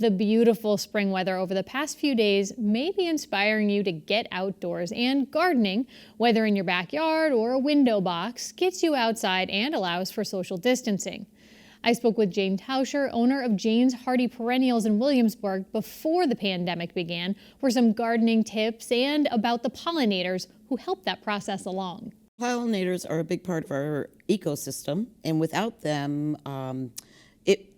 The beautiful spring weather over the past few days may be inspiring you to get outdoors, and gardening, whether in your backyard or a window box, gets you outside and allows for social distancing. I spoke with Jayne Tauscher, owner of Jayne's Hardy Perennials in Williamsburg, before the pandemic began, for some gardening tips and about the pollinators who help that process along. Pollinators are a big part of our ecosystem, and without them,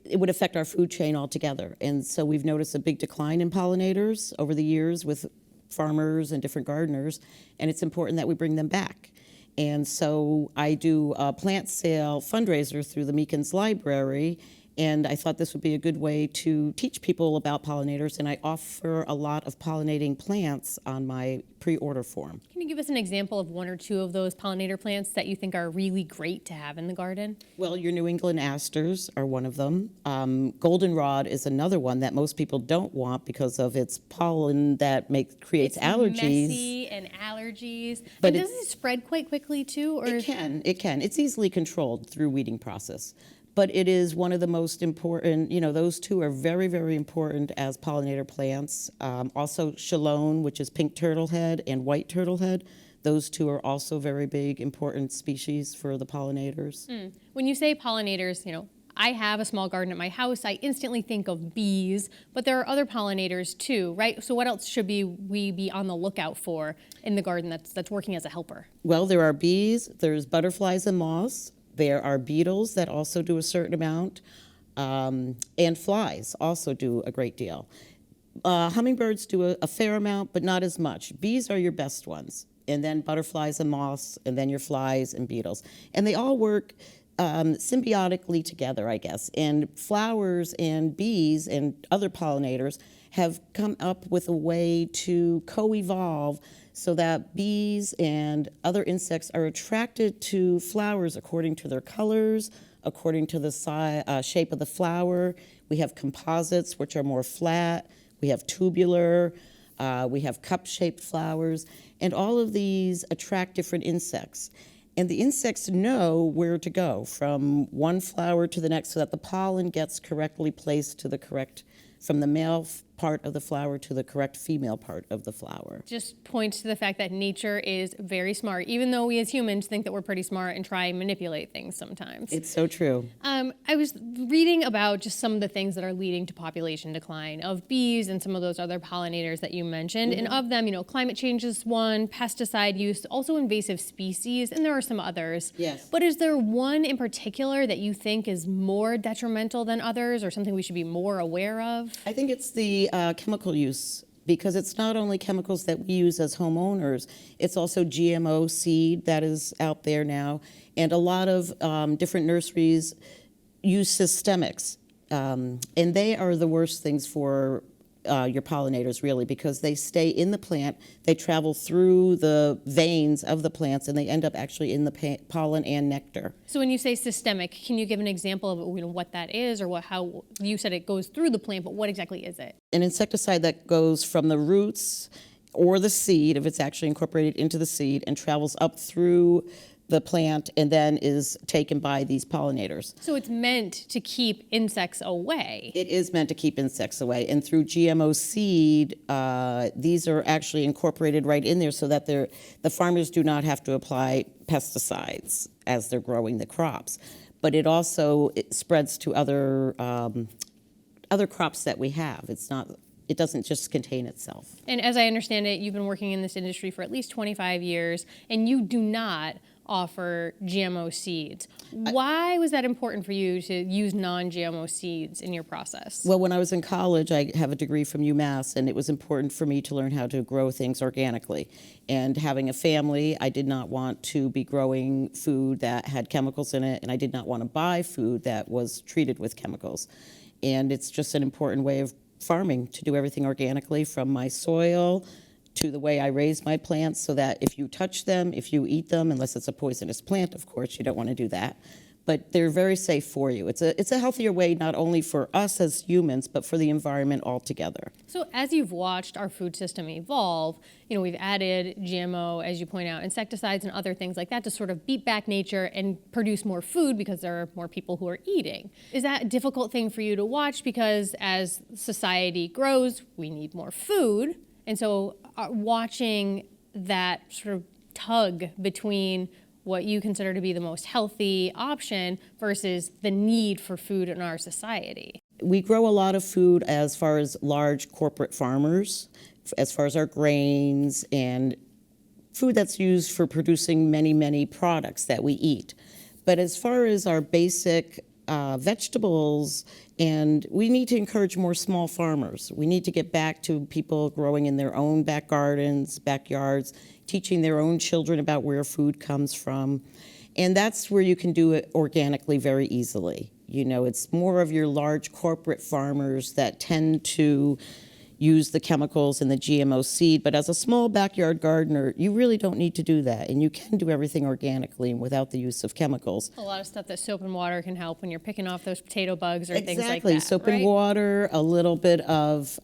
it would affect our food chain altogether. And so we've noticed a big decline in pollinators over the years with farmers and different gardeners, and it's important that we bring them back. And so I do a plant sale fundraiser through the Meekins Library, and I thought this would be a good way to teach people about pollinators, and I offer a lot of pollinating plants on my pre-order form. Can you give us an example of one or two of those pollinator plants that you think are really great to have in the garden? Well, your New England asters are one of them. Goldenrod is another one that most people don't want because of its pollen that creates allergies. Messy and allergies. But and does it spread quite quickly too? Or? It can. It's easily controlled through weeding process. But it is one of the most important, those two are very, very important as pollinator plants. Also chalone, which is pink turtlehead, and white turtlehead. Those two are also very big, important species for the pollinators. When you say pollinators, I have a small garden at my house. I instantly think of bees, but there are other pollinators too, right? So what else should we be on the lookout for in the garden that's working as a helper? Well, there are bees, there's butterflies and moths. There are beetles that also do a certain amount, and flies also do a great deal. Hummingbirds do a fair amount, but not as much. Bees are your best ones, and then butterflies and moths, and then your flies and beetles. And they all work symbiotically together, I guess. And flowers and bees and other pollinators have come up with a way to co-evolve so that bees and other insects are attracted to flowers according to their colors, according to the shape of the flower. We have composites, which are more flat. We have tubular. We have cup-shaped flowers. And all of these attract different insects. And the insects know where to go from one flower to the next so that the pollen gets correctly placed to the correct, from the male part of the flower to the correct female part of the flower. Just points to the fact that nature is very smart, even though we as humans think that we're pretty smart and try and manipulate things sometimes. It's so true. I was reading about just some of the things that are leading to population decline of bees and some of those other pollinators that you mentioned. And of them, climate change is one, pesticide use, also invasive species, and there are some others. Yes. But is there one in particular that you think is more detrimental than others, or something we should be more aware of? I think it's the chemical use, because it's not only chemicals that we use as homeowners, it's also GMO seed that is out there now, and a lot of different nurseries use systemics, and they are the worst things for your pollinators, really, because they stay in the plant, they travel through the veins of the plants, and they end up actually in the pollen and nectar. So when you say systemic, can you give an example of what that is, or how you said it goes through the plant, but what exactly is it? An insecticide that goes from the roots or the seed, if it's actually incorporated into the seed, and travels up through the plant and then is taken by these pollinators. So it's meant to keep insects away. It is meant to keep insects away, and through GMO seed, these are actually incorporated right in there so that the farmers do not have to apply pesticides as they're growing the crops. But it also spreads to other crops that we have. It doesn't just contain itself. And as I understand it, you've been working in this industry for at least 25 years, and you do not offer GMO seeds. Why was that important for you to use non-GMO seeds in your process? Well, when I was in college, I have a degree from UMass, and it was important for me to learn how to grow things organically. And having a family, I did not want to be growing food that had chemicals in it, and I did not want to buy food that was treated with chemicals. And it's just an important way of farming, to do everything organically, from my soil to the way I raise my plants, so that if you touch them, if you eat them, unless it's a poisonous plant, of course, you don't want to do that. but they're very safe for you. It's a healthier way not only for us as humans, but for the environment altogether. So as you've watched our food system evolve, we've added GMO, as you point out, insecticides and other things like that to sort of beat back nature and produce more food because there are more people who are eating. Is that a difficult thing for you to watch? Because as society grows, we need more food. And so watching that sort of tug between what you consider to be the most healthy option versus the need for food in our society. We grow a lot of food as far as large corporate farmers, as far as our grains and food that's used for producing many, many products that we eat. But as far as our basic vegetables, and we need to encourage more small farmers. We need to get back to people growing in their own back gardens, backyards, teaching their own children about where food comes from. And that's where you can do it organically very easily. It's more of your large corporate farmers that tend to use the chemicals and the GMO seed, but as a small backyard gardener, you really don't need to do that, and you can do everything organically and without the use of chemicals. A lot of stuff that soap and water can help when you're picking off those potato bugs or things like that. Exactly, soap and water, a little bit of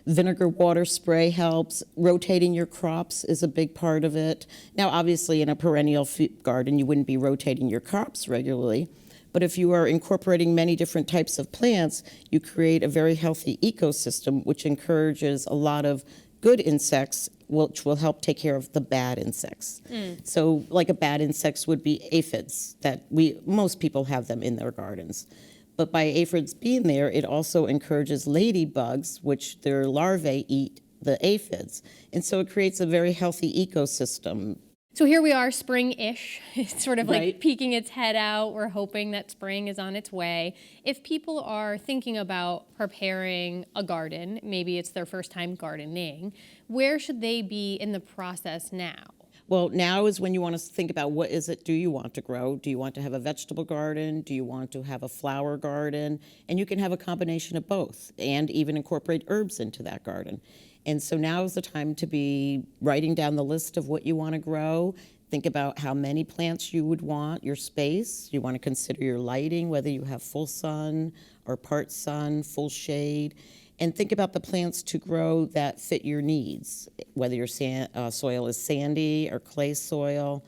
vinegar water spray helps. Rotating your crops is a big part of it. Now, obviously, in a perennial garden, you wouldn't be rotating your crops regularly. But if you are incorporating many different types of plants, you create a very healthy ecosystem, which encourages a lot of good insects, which will help take care of the bad insects. So like a bad insects would be aphids, that most people have them in their gardens. But by aphids being there, it also encourages ladybugs, which their larvae eat the aphids. And so it creates a very healthy ecosystem. So here we are, spring-ish. It's sort of like Right. peeking its head out. We're hoping that spring is on its way. If people are thinking about preparing a garden, maybe it's their first time gardening, where should they be in the process now? Well, now is when you want to think about what is it do you want to grow? Do you want to have a vegetable garden? Do you want to have a flower garden? And you can have a combination of both and even incorporate herbs into that garden. And so now is the time to be writing down the list of what you want to grow. Think about how many plants you would want, your space. You want to consider your lighting, whether you have full sun or part sun, full shade. And think about the plants to grow that fit your needs, whether your soil is sandy or clay soil.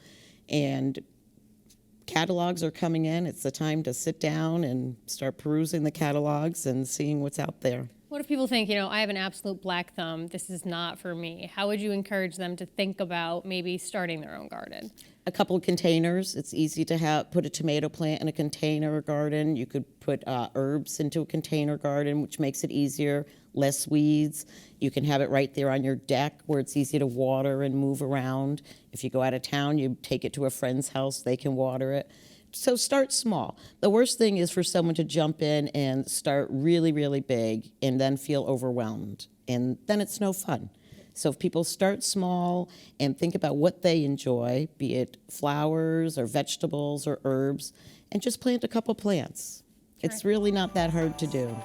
And catalogs are coming in. It's the time to sit down and start perusing the catalogs and seeing what's out there. What if people think, I have an absolute black thumb, this is not for me? How would you encourage them to think about maybe starting their own garden? A couple of containers. It's easy to put a tomato plant in a container garden. You could put herbs into a container garden, which makes it easier, less weeds. You can have it right there on your deck where it's easy to water and move around. If you go out of town, you take it to a friend's house, they can water it. So start small. The worst thing is for someone to jump in and start really, really big and then feel overwhelmed. And then it's no fun. So if people start small and think about what they enjoy, be it flowers or vegetables or herbs, and just plant a couple plants. It's really not that hard to do.